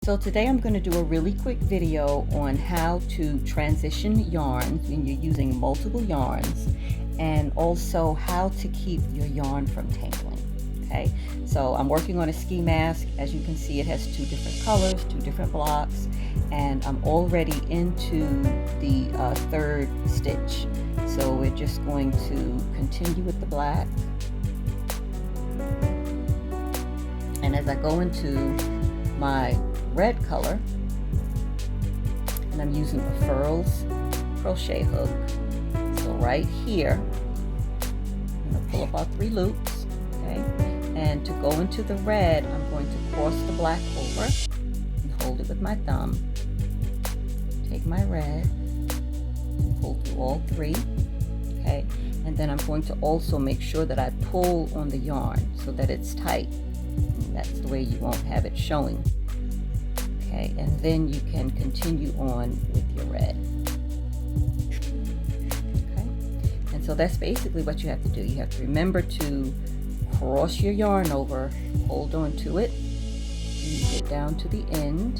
So today I'm going to do a really quick video on how to transition yarns when you're using multiple yarns, and also how to keep your yarn from tangling. Okay, so I'm working on a ski mask. As you can see, it has two different colors, two different blocks, and I'm already into the third stitch. So we're just going to continue with the black, and as I go into my red color, and I'm using the Furl's crochet hook. So right here, I'm going to pull up our 3 loops, okay? And to go into the red, I'm going to cross the black over and hold it with my thumb. Take my red and pull through all 3, okay? And then I'm going to also make sure that I pull on the yarn so that it's tight. And that's the way you won't have it showing. Okay, and then you can continue on with your red. Okay, and so that's basically what you have to do. You have to remember to cross your yarn over, hold on to it, and you get down to the end.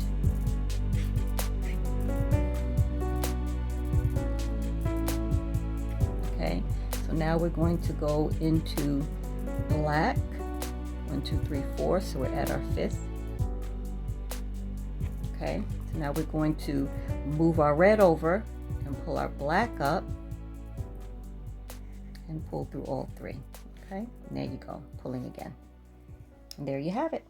Okay, so now we're going to go into black. 1, 2, 3, 4, so we're at our 5th. Okay, so now we're going to move our red over and pull our black up and pull through all 3. Okay, and there you go, pulling again. And there you have it.